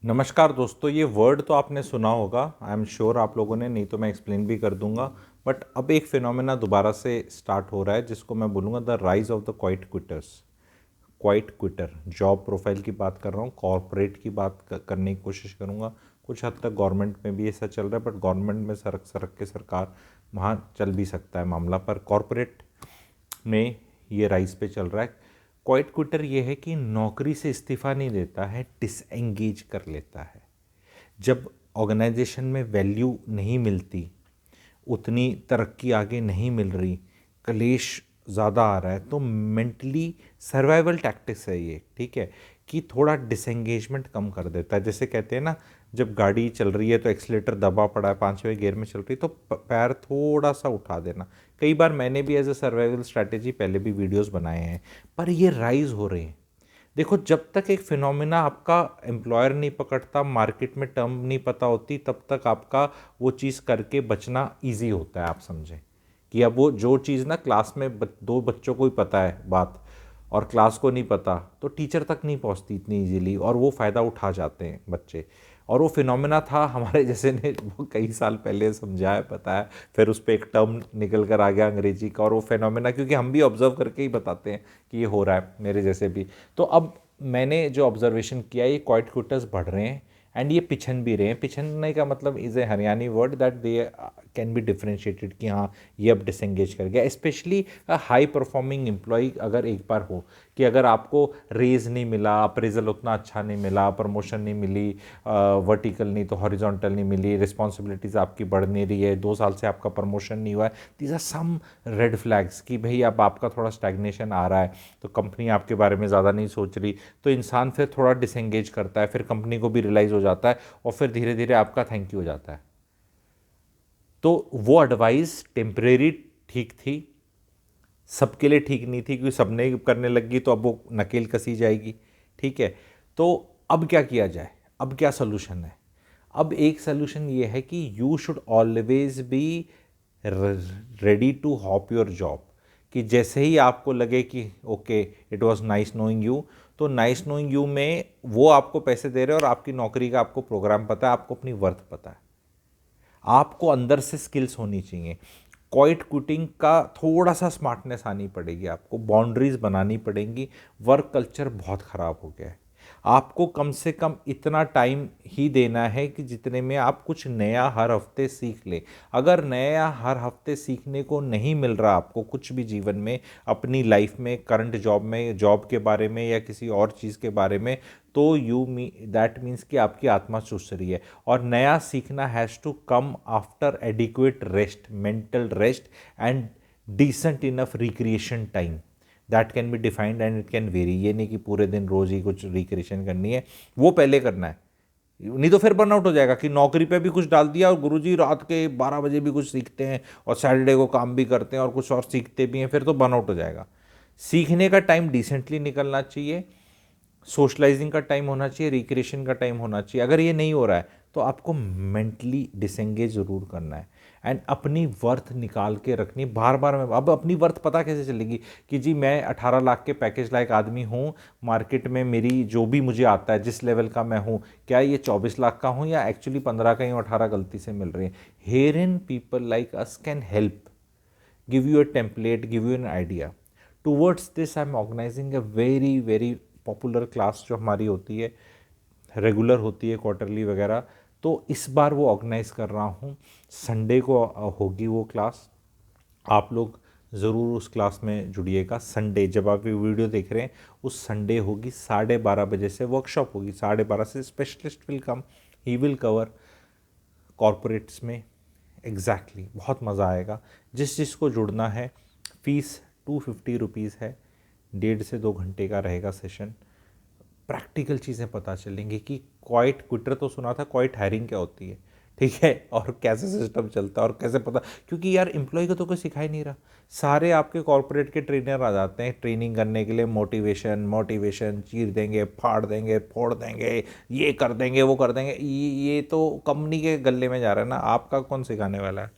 नमस्कार दोस्तों, ये वर्ड तो आपने सुना होगा। आई एम श्योर आप लोगों ने, नहीं तो मैं एक्सप्लेन भी कर दूंगा। बट अब एक फिनोमेना दोबारा से स्टार्ट हो रहा है जिसको मैं बोलूँगा the rise of the quite quitters. Quite Quetta, job profile की बात कर रहा हूँ, कॉरपोरेट की बात करने की कोशिश करूँगा। कुछ हद तक गवर्नमेंट में भी ऐसा चल रहा है, बट गवर्नमेंट में सरक सरक के सरकार वहाँ चल भी सकता है मामला, पर कॉरपोरेट में ये राइज पे चल रहा है। क्वाइट क्विटर ये है कि नौकरी से इस्तीफ़ा नहीं देता है, डिसएंगेज कर लेता है। जब ऑर्गेनाइजेशन में वैल्यू नहीं मिलती, उतनी तरक्की आगे नहीं मिल रही, क्लेश ज़्यादा आ रहा है, तो मेंटली सर्वाइवल टैक्टिक्स है ये, ठीक है, कि थोड़ा डिसएंगेजमेंट कम कर देता है। जैसे कहते हैं ना, जब गाड़ी चल रही है तो एक्सीलेटर दबा पड़ा है, पाँचवें गियर में चल रही है, तो पैर थोड़ा सा उठा देना। कई बार मैंने भी एज ए सर्वाइवल स्ट्रैटेजी पहले भी वीडियोस बनाए हैं, पर ये राइज हो रहे हैं। देखो, जब तक एक फिनोमिना आपका एम्प्लॉयर नहीं पकड़ता, मार्केट में टर्म नहीं पता होती, तब तक आपका वो चीज़ करके बचना इजी होता है। आप समझें कि अब वो जो चीज़ ना क्लास में दो बच्चों को ही पता है बात और क्लास को नहीं पता, तो टीचर तक नहीं पहुंचती इतनी इजीली, और वो फ़ायदा उठा जाते हैं बच्चे। और वो फिनोमेना था, हमारे जैसे ने वो कई साल पहले समझाया, पता है, फिर उस पर एक टर्म निकल कर आ गया अंग्रेजी का, और वो फिनोमेना क्योंकि हम भी ऑब्जर्व करके ही बताते हैं कि ये हो रहा है मेरे जैसे भी। तो अब मैंने जो ऑब्जर्वेशन किया, ये क्वाइट क्विटर्स बढ़ रहे हैं एंड ये पिछन भी रहे हैं। पिछनने का मतलब is a Haryanvi word that they can be differentiated, कि हाँ ये अब डिसंगेज कर गया। स्पेशली हाई परफॉर्मिंग एम्प्लॉय अगर एक बार हो कि अगर आपको रेज नहीं मिला, अप्रेजल उतना अच्छा नहीं मिला, प्रमोशन नहीं मिली, वर्टिकल नहीं तो हॉरिजॉन्टल नहीं मिली, रिस्पॉन्सिबिलिटीज़ आपकी बढ़ नहीं रही है, 2 साल से आपका प्रमोशन नहीं हुआ है, these are some red flags कि भाई अब आपका थोड़ा स्टैग्नेशन आ रहा है, तो कंपनी आपके बारे में ज़्यादा नहीं सोच रही, तो इंसान फिर थोड़ा डिसंगेज करता है, फिर कंपनी को भी रियलाइज़ हो जाता है, और फिर धीरे धीरे आपका थैंक यू हो जाता है। तो वो एडवाइस टेम्परेरी ठीक थी, सबके लिए ठीक नहीं थी, क्योंकि सबने करने लगी तो अब वो नकेल कसी जाएगी, ठीक है। तो अब क्या किया जाए, अब क्या सोल्यूशन है? अब एक सोल्यूशन ये है कि you should always be ready to hop your job, कि जैसे ही आपको लगे कि okay it was nice knowing you, तो नाइस नोइंग यू में वो आपको पैसे दे रहे हैं और आपकी नौकरी का आपको प्रोग्राम पता है, आपको अपनी वर्थ पता है, आपको अंदर से स्किल्स होनी चाहिए। क्वाइट क्विटिंग का थोड़ा सा स्मार्टनेस आनी पड़ेगी, आपको बाउंड्रीज बनानी पड़ेंगी। वर्क कल्चर बहुत ख़राब हो गया है। आपको कम से कम इतना टाइम ही देना है कि जितने में आप कुछ नया हर हफ्ते सीख लें। अगर नया हर हफ्ते सीखने को नहीं मिल रहा आपको कुछ भी जीवन में, अपनी लाइफ में, करंट जॉब में, जॉब के बारे में या किसी और चीज़ के बारे में, तो दैट मीन्स कि आपकी आत्मा चूस रही है। और नया सीखना has to come after adequate rest, mental rest and decent enough recreation time that can be defined and it can vary. ये नहीं कि पूरे दिन रोज़ ही कुछ रिक्रिएशन करनी है, वो पहले करना है, नहीं तो फिर बर्नआउट हो जाएगा कि नौकरी पे भी कुछ डाल दिया और गुरुजी रात के 12 बजे भी कुछ सीखते हैं और सैटरडे को काम भी करते हैं और कुछ और सीखते भी हैं, फिर तो बर्नआउट हो जाएगा। सीखने का टाइम डिसेंटली निकलना चाहिए, सोशलाइजिंग का टाइम होना चाहिए, रिक्रिएशन का टाइम होना चाहिए। अगर ये नहीं हो रहा है तो आपको मेंटली डिसंगेज ज़रूर करना है एंड अपनी वर्थ निकाल के रखनी बार बार। में अब अपनी वर्थ पता कैसे चलेगी कि जी मैं 18 लाख के पैकेज लायक आदमी हूँ, मार्केट में मेरी जो भी मुझे आता है जिस लेवल का मैं हूँ, क्या ये 24 लाख का हूँ या एक्चुअली 15 का ही 18 गलती से मिल रही है। Here in people like us can help, give you a template, give you an idea. Towards this I am organizing a very very popular class जो हमारी होती है, रेगुलर होती है, क्वार्टरली वगैरह। तो इस बार वो ऑर्गेनाइज़ कर रहा हूँ, संडे को होगी वो क्लास। आप लोग ज़रूर उस क्लास में जुड़िएगा। संडे जब आप ये वीडियो देख रहे हैं उस संडे होगी, 12:30 बजे से वर्कशॉप होगी, 12:30 से specialist will come, he will cover corporates में। एग्जैक्टली बहुत मज़ा आएगा। जिसको जुड़ना है, फ़ीस 250 रुपीज़ है, 1.5 से 2 घंटे का रहेगा सेशन। प्रैक्टिकल चीज़ें पता चलेंगी कि क्वाइट क्विटर तो सुना था, क्वाइट हायरिंग क्या होती है, ठीक है, और कैसे सिस्टम चलता है और कैसे पता, क्योंकि यार एम्प्लॉय को तो कोई सिखा ही नहीं रहा। सारे आपके कॉर्पोरेट के ट्रेनर आ जाते हैं ट्रेनिंग करने के लिए, मोटिवेशन मोटिवेशन, चीर देंगे, फाड़ देंगे, फोड़ देंगे, ये कर देंगे, वो कर देंगे। ये तो कंपनी के गले में जा रहा है ना, आपका कौन सिखाने वाला है।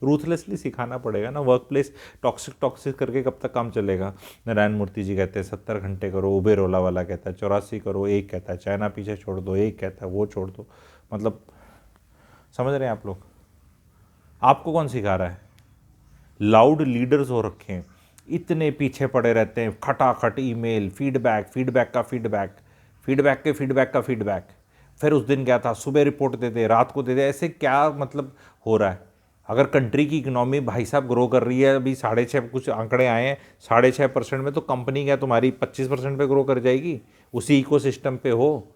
रूथलेसली सिखाना पड़ेगा ना। वर्क प्लेस टॉक्सिक टॉक्सिक करके कब तक काम चलेगा। नारायण मूर्ति जी कहते हैं 70 घंटे करो, उबेर ओला वाला कहता है 84 करो, एक कहता है चाइना पीछे छोड़ दो, एक कहता है वो छोड़ दो। मतलब समझ रहे हैं आप लोग? आपको कौन सिखा रहा है? लाउड लीडर्स हो रखे हैं, इतने पीछे पड़े रहते हैं, खटाखट ईमेल, फीडबैक, फीडबैक का फीडबैक, फीडबैक के फीडबैक का फीडबैक, फिर उस दिन क्या था, सुबह रिपोर्ट दे दे, रात को दे दे। ऐसे क्या मतलब हो रहा है? अगर कंट्री की इकोनॉमी भाई साहब ग्रो कर रही है, अभी 6.5 कुछ आंकड़े आए हैं, 6.5% में, तो कंपनी क्या तुम्हारी 25% पे ग्रो कर जाएगी? उसी इकोसिस्टम पे हो।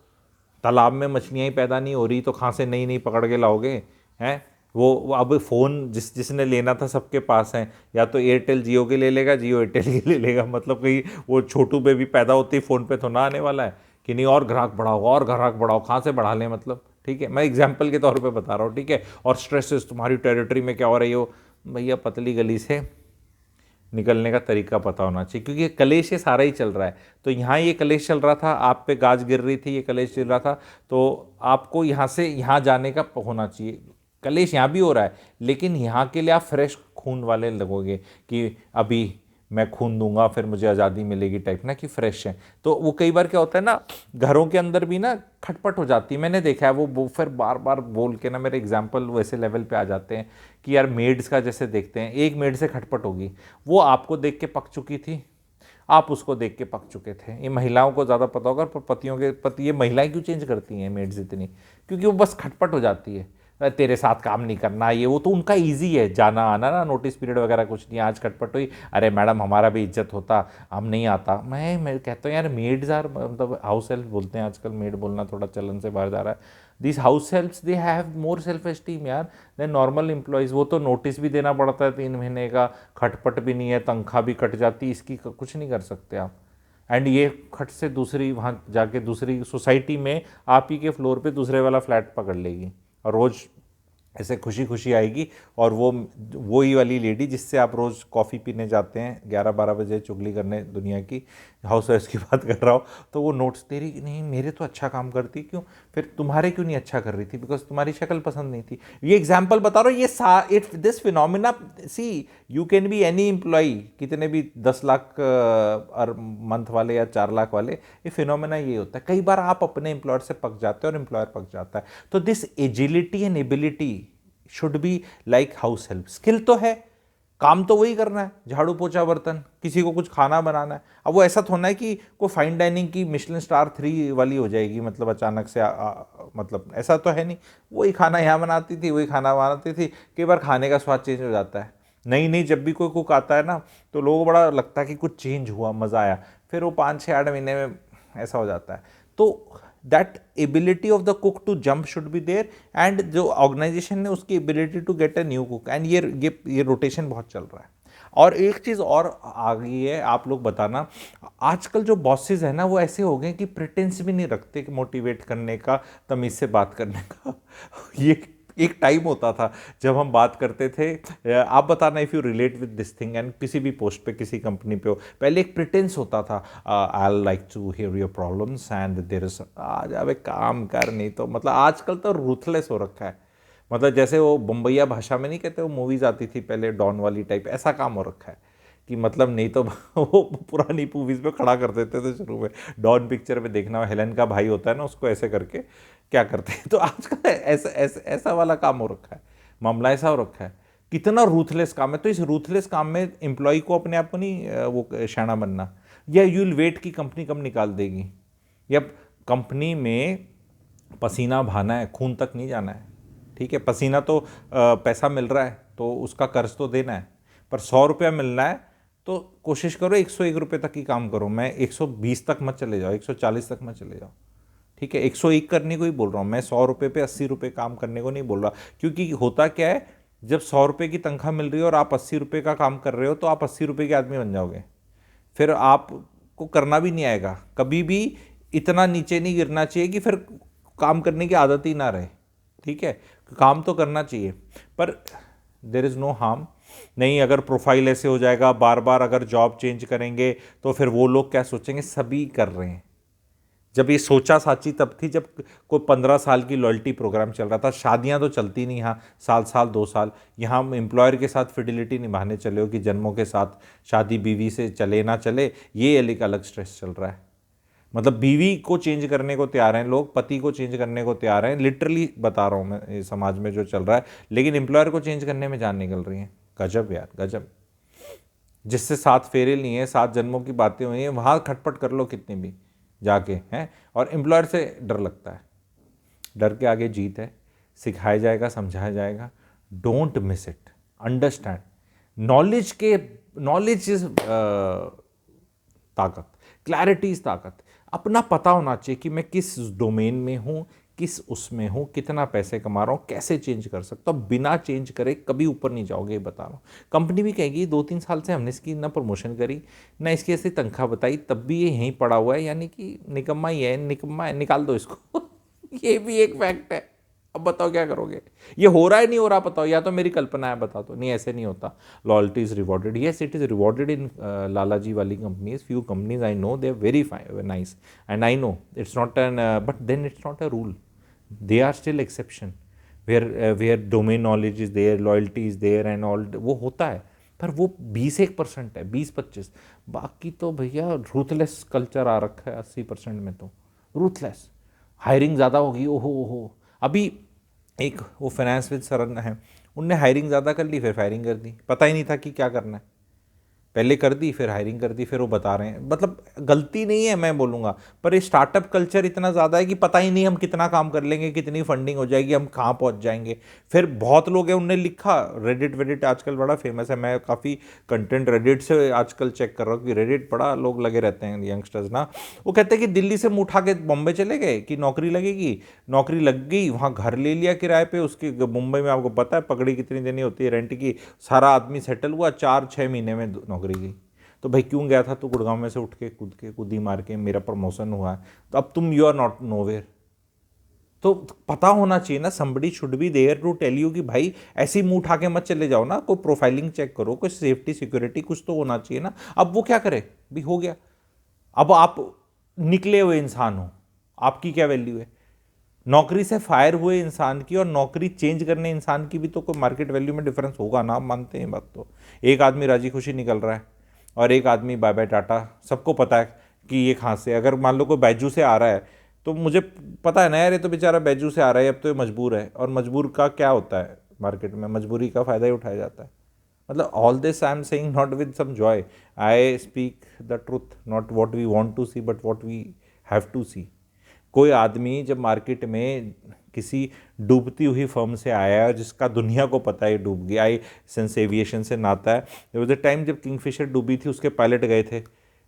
तालाब में मछलियाँ ही पैदा नहीं हो रही तो कहाँ से नई नई पकड़ के लाओगे? हैं वो अब फ़ोन जिसने लेना था सबके पास है, या तो एयरटेल जियो के ले लेगा, जियो एयरटेल के ले लेगा। मतलब कहीं वो छोटू बेबी पैदा होती है फ़ोन पे तो ना आने वाला है कि नहीं और ग्राहक बढ़ाओ और ग्राहक बढ़ाओ, कहाँ से बढ़ा लें? मतलब ठीक है, मैं एग्जाम्पल के तौर पे बता रहा हूँ, ठीक है। और स्ट्रेसेस तुम्हारी टेरिटरी में क्या हो रही हो, भैया पतली गली से निकलने का तरीका पता होना चाहिए, क्योंकि ये कलेश ये सारा ही चल रहा है। तो यहाँ ये कलेश चल रहा था, आप पे गाज गिर रही थी, ये कलेश चल रहा था, तो आपको यहाँ से यहाँ जाने का होना चाहिए। कलेश यहाँ भी हो रहा है, लेकिन यहाँ के लिए आप फ्रेश खून वाले लगोगे कि अभी मैं खून दूंगा फिर मुझे आज़ादी मिलेगी टाइप ना, कि फ्रेश है। तो वो कई बार क्या होता है ना, घरों के अंदर भी ना खटपट हो जाती है। मैंने देखा है वो फिर बार बार बोल के ना मेरे एग्जाम्पल वैसे लेवल पे आ जाते हैं कि यार मेड्स का जैसे देखते हैं, एक मेड से खटपट होगी, वो आपको देख के पक चुकी थी, आप उसको देख के पक चुके थे। ये महिलाओं को ज़्यादा पता होगा, पर पतियों के पति, ये महिलाएं क्यों चेंज करती हैं मेड्स इतनी? क्योंकि वो बस खटपट हो जाती है, तेरे साथ काम नहीं करना, ये वो, तो उनका ईजी है जाना आना ना, नोटिस पीरियड वगैरह कुछ नहीं। आज खटपट हुई, अरे मैडम हमारा भी इज्जत होता, हम नहीं आता। मैं कहता हूँ यार मेड्स आर, मतलब हाउस हेल्प बोलते हैं आजकल, मेड बोलना थोड़ा चलन से बाहर जा रहा है। This house helps they have more self esteem यार देन नॉर्मल एम्प्लॉयज़। वो तो नोटिस भी देना पड़ता है 3 महीने का, खटपट भी नहीं है, तनख्वाह भी कट जाती, इसकी कुछ नहीं कर सकते आप। एंड ये खट से दूसरी वहाँ जाके दूसरी सोसाइटी में आप ही के फ्लोर पे दूसरे वाला फ्लैट पकड़ लेगी, और रोज़ ऐसे खुशी खुशी आएगी। और वो ही वाली लेडी जिससे आप रोज़ कॉफ़ी पीने जाते हैं 11-12 बजे, चुगली करने दुनिया की, हाउस वाइफ की बात कर रहा हूँ, तो वो नोट्स तेरी नहीं, मेरे तो अच्छा काम करती, क्यों फिर तुम्हारे क्यों नहीं अच्छा कर रही थी? बिकॉज तुम्हारी शक्ल पसंद नहीं थी। ये एग्जाम्पल बता रहा हूँ, ये it this phenomena, see you can be any employee, कितने भी 10 लाख मंथ वाले या 4 लाख वाले, ये फिनोमिना ये होता है। कई बार आप अपने एम्प्लॉयर से पक जाते हैं और एम्प्लॉयर पक जाता है। तो this agility and ability should be like house help. Skill तो है, काम तो वही करना है, झाड़ू पोछा बर्तन, किसी को कुछ खाना बनाना है। अब वो ऐसा थोड़ा है कि कोई फाइन डाइनिंग की मिशेलिन स्टार 3 वाली हो जाएगी, मतलब अचानक से मतलब ऐसा तो है नहीं। वही खाना यहाँ बनाती थी, वही खाना बनाती थी। कई बार खाने का स्वाद चेंज हो जाता है। नई नई जब भी कोई कुक आता है ना, तो लोगों को बड़ा लगता है कि कुछ चेंज हुआ, मज़ा आया। फिर वो 5-6-8 महीने में ऐसा हो जाता है। तो that ability of the cook to jump should be there, and जो ऑर्गेनाइजेशन है उसकी ability to get a new cook, and ये रोटेशन बहुत चल रहा है। और एक चीज़ और आ गई है, आप लोग बताना, आजकल जो बॉसेस हैं ना वो ऐसे हो गए कि प्रिटेंस भी नहीं रखते कि मोटिवेट करने का, तमीज़ से बात करने का। ये एक टाइम होता था जब हम बात करते थे, आप बताना if you relate with this thing, and किसी भी पोस्ट पे किसी कंपनी पे हो, पहले एक प्रिटेंस होता था, I like to hear your problems and there is, आज अब एक काम कर, नहीं तो मतलब आजकल तो रूथलेस हो रखा है। मतलब जैसे वो बम्बैया भाषा में नहीं कहते, वो मूवीज़ आती थी पहले डॉन वाली टाइप, ऐसा काम हो रखा है कि मतलब नहीं तो वो पुरानी मूवीज़ में खड़ा कर देते थे शुरू में। डॉन पिक्चर में देखना, हेलन का भाई होता है ना, उसको ऐसे करके क्या करते हैं। तो आजकल ऐसा वाला काम हो रखा है, मामला ऐसा हो रखा है। कितना रूथलेस काम है। तो इस रूथलेस काम में एम्प्लॉय को अपने आप को नहीं वो शाना बनना, या यू विल वेट की कंपनी कब निकाल देगी, या कंपनी में पसीना बहाना है, खून तक नहीं जाना है। ठीक है, पसीना तो पैसा मिल रहा है तो उसका कर्ज तो देना है, पर 100 रुपया मिलना है तो कोशिश करो 101 रुपये तक ही काम करो। मैं 120 तक मत चले जाओ, 140 तक मत चले जाओ। ठीक है, 101 करने को ही बोल रहा हूँ मैं, 100 रुपये पे 80 रुपये काम करने को नहीं बोल रहा। क्योंकि होता क्या है, जब 100 रुपये की तनख्वाह मिल रही है और आप 80 रुपये का काम कर रहे हो, तो आप 80 रुपये के आदमी बन जाओगे। फिर आपको करना भी नहीं आएगा। कभी भी इतना नीचे नहीं गिरना चाहिए कि फिर काम करने की आदत ही ना रहे। ठीक है, काम तो करना चाहिए, पर देर इज़ नो हार्म। नहीं, अगर प्रोफाइल ऐसे हो जाएगा, बार बार अगर जॉब चेंज करेंगे तो फिर वो लोग क्या सोचेंगे, सभी कर रहे हैं। जब ये सोचा साची तब थी जब कोई 15 साल की लॉयल्टी प्रोग्राम चल रहा था। शादियां तो चलती नहीं यहाँ, साल साल 2 साल। यहाँ एम्प्लॉयर के साथ फिडिलिटी निभाने चले हो कि जन्मों के साथ शादी बीवी से चले ना चले, ये एक अलग स्ट्रेस चल रहा है। मतलब बीवी को चेंज करने को तैयार हैं लोग, पति को चेंज करने को तैयार हैं, लिटरली बता रहा हूँ मैं, ये समाज में जो चल रहा है। लेकिन एम्प्लॉयर को चेंज करने में जान निकल रही है। गजब यार, गजब। जिससे 7 फेरे लिए हैं, 7 जन्मों की बातें हुई हैं, वहाँ खटपट कर लो कितनी भी जाके हैं, और एम्प्लॉयर से डर लगता है। डर के आगे जीत है। सिखाया जाएगा, समझाया जाएगा। Don't miss it, understand. Knowledge is ताकत, क्लैरिटी इज ताकत। अपना पता होना चाहिए कि मैं किस डोमेन में हूँ, किस उसमें हूँ, कितना पैसे कमा रहा हूँ, कैसे चेंज कर सकता हूँ। बिना चेंज करे कभी ऊपर नहीं जाओगे, ये बता रहा हूँ। कंपनी भी कहेगी 2-3 साल से हमने इसकी ना प्रमोशन करी ना इसकी ऐसी तनख्वाह बताई, तब भी ये यहीं पड़ा हुआ है, यानी कि निकम्मा ही है, निकम्मा है, निकाल दो इसको। ये भी एक फैक्ट है। अब बताओ क्या करोगे? ये हो रहा है नहीं हो रहा बताओ, या तो मेरी कल्पना है, बता दो। नहीं, ऐसे नहीं होता। Loyalty is rewarded, yes it is rewarded in लालाजी वाली companies, few companies I know, they are very nice, and I know it's not an, but then it's not a rule, they are still exception, where domain knowledge is there, loyalty is there and all, वो होता है। पर वो 20-1% है, 20-25। बाकी तो भैया ruthless culture आ रखा है 80% में, तो रूथलेस। हायरिंग ज़्यादा होगी, ओहो। अभी एक वो फाइनेंस विद सरन है, उनने हायरिंग ज़्यादा कर ली, फिर फायरिंग कर दी। पता ही नहीं था कि क्या करना है, पहले कर दी, फिर हायरिंग कर दी, फिर वो बता रहे हैं। मतलब गलती नहीं है मैं बोलूँगा, पर ये स्टार्टअप कल्चर इतना ज़्यादा है कि पता ही नहीं हम कितना काम कर लेंगे, कितनी फंडिंग हो जाएगी, हम कहाँ पहुँच जाएंगे। फिर बहुत लोग हैं, उनने लिखा, रेडिट वेडिट आजकल बड़ा फेमस है, मैं काफ़ी कंटेंट रेडिट से आजकल चेक कर रहा हूँ कि रेडिट बड़ा लोग लगे रहते हैं यंगस्टर्स ना। वो कहते हैं कि दिल्ली से मुँह उठा के बॉम्बे चले गए कि नौकरी लगेगी, नौकरी लग गई, वहाँ घर ले लिया किराए पे उसके, मुंबई में आपको पता है पकड़ी कितनी देनी होती है रेंट की, सारा आदमी सेटल हुआ, 4-6 महीने में नौकरी गई। तो भाई क्यों गया था? तो गुड़गांव में से उठ के कूदी मार के मेरा प्रमोशन हुआ है, तो अब तुम यू आर नॉट नोवेयर। तो पता होना चाहिए ना, somebody should be there to tell you कि भाई ऐसे ही मुंह उठा के मत चले जाओ ना, कोई प्रोफाइलिंग चेक करो, कोई सेफ्टी सिक्योरिटी कुछ तो होना चाहिए ना। अब वो क्या करे भी, हो गया। अब आप निकले हुए इंसान हो, आपकी क्या वैल्यू है? नौकरी से फायर हुए इंसान की और नौकरी चेंज करने इंसान की भी तो कोई मार्केट वैल्यू में डिफरेंस होगा ना, आप मानते हैं बात? तो एक आदमी राजी खुशी निकल रहा है और एक आदमी बाय बाय टाटा। सबको पता है कि ये कहाँ से, अगर मान लो कोई बैजू से आ रहा है तो मुझे पता है ना यार, ये तो बेचारा बैजू से आ रहा है, अब तो ये मजबूर है, और मजबूर का क्या होता है मार्केट में, मजबूरी का फ़ायदा ही उठाया जाता है। मतलब all this I am saying not with some joy, I speak the truth, not what we want to see but what we have to see. कोई आदमी जब मार्केट में किसी डूबती हुई फर्म से आया है जिसका दुनिया को पता है डूब गया, आई सेंस एविएशन से नाता है, देयर वाज अ टाइम जब किंगफिशर डूबी थी, उसके पायलट गए थे,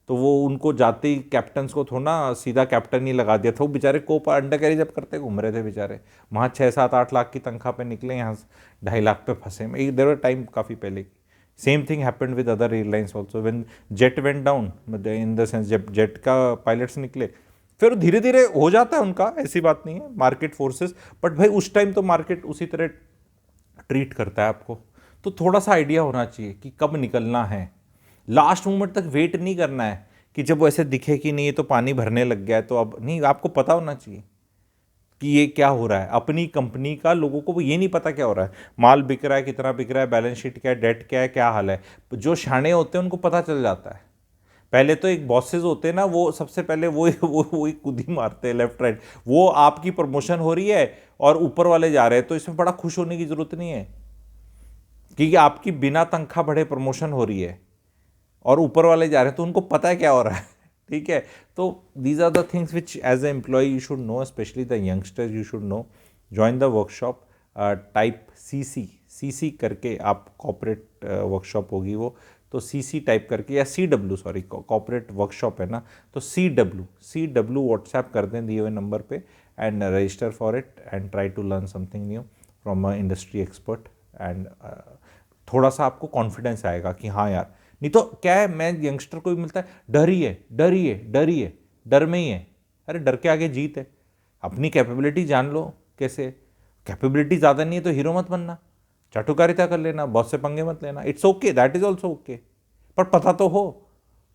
तो वो उनको जाते ही कैप्टन्स को थोड़ा सीधा कैप्टन ही लगा दिया था, वो बेचारे को अंडर कैरी जब करते घूम रहे थे बेचारे, वहाँ 6-7-8 लाख की तनख्वाह पे निकले, यहाँ 2.5 लाख पे फंसे। देयर वर टाइम काफ़ी पहले की। Same thing happened with other airlines also when jet went down, in the sense जब जेट का पायलट्स निकले, फिर धीरे धीरे हो जाता है उनका, ऐसी बात नहीं है, मार्केट फोर्सेस। बट भाई उस टाइम तो मार्केट उसी तरह ट्रीट करता है आपको, तो थोड़ा सा आइडिया होना चाहिए कि कब निकलना है। लास्ट मोमेंट तक वेट नहीं करना है कि जब वो ऐसे दिखे कि नहीं ये तो पानी भरने लग गया है तो अब नहीं, आपको पता होना चाहिए कि ये क्या हो रहा है। अपनी कंपनी का लोगों को ये नहीं पता क्या हो रहा है, माल बिक रहा है, कितना बिक रहा है, बैलेंस शीट क्या है, डेट क्या है, क्या हाल है। जो शाणे होते हैं उनको पता चल जाता है। पहले तो एक बॉसेस होते हैं ना, वो सबसे पहले वो ही कूदी मारते हैं लेफ्ट राइट। वो आपकी प्रमोशन हो रही है और ऊपर वाले जा रहे हैं, तो इसमें बड़ा खुश होने की जरूरत नहीं है, क्योंकि आपकी बिना तनख्वाह बढ़े प्रमोशन हो रही है और ऊपर वाले जा रहे हैं, तो उनको पता है क्या हो रहा है। ठीक है, तो these are the things which as a employee you should know, specially the youngsters you should know. Join the workshop, type CC करके आप, कॉपरेट वर्कशॉप होगी वो, तो CC टाइप करके, या CW, सॉरी कॉपरेट वर्कशॉप है ना, तो CW व्हाट्सएप कर दें दिए हुए नंबर पे, and register for it and try to learn something new from a industry expert. And थोड़ा सा आपको कॉन्फिडेंस आएगा कि हाँ यार, नहीं तो क्या है, मैं यंगस्टर को भी मिलता है, डर ही है, डर ही है, डर ही है, डर में ही है। अरे डर के आगे जीत है। अपनी कैपेबिलिटी जान लो कैसे, कैपेबिलिटी ज़्यादा नहीं है तो हीरो मत बनना, चाटुकारिता कर लेना, बॉस से पंगे मत लेना, it's okay, that is also okay. पर पता तो हो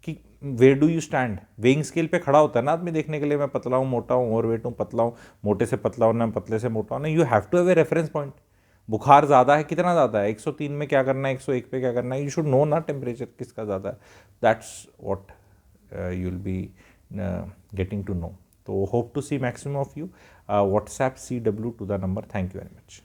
कि where do you stand, weighing scale पे खड़ा होता है ना आदमी देखने के लिए, मैं पतला हूँ, मोटा हूँ, ओवरवेट हूँ, पतला हूँ, मोटे से पतला होना, पतले से मोटा होना, you have to have a reference point. बुखार ज़्यादा है, कितना ज़्यादा है, 103 में क्या करना है, 101 पे क्या करना है, यू शुड नो ना टेम्परेचर किसका ज़्यादा है। That's what you will be getting to know. तो hope to see maximum of you. WhatsApp CW to the number. Thank you very much.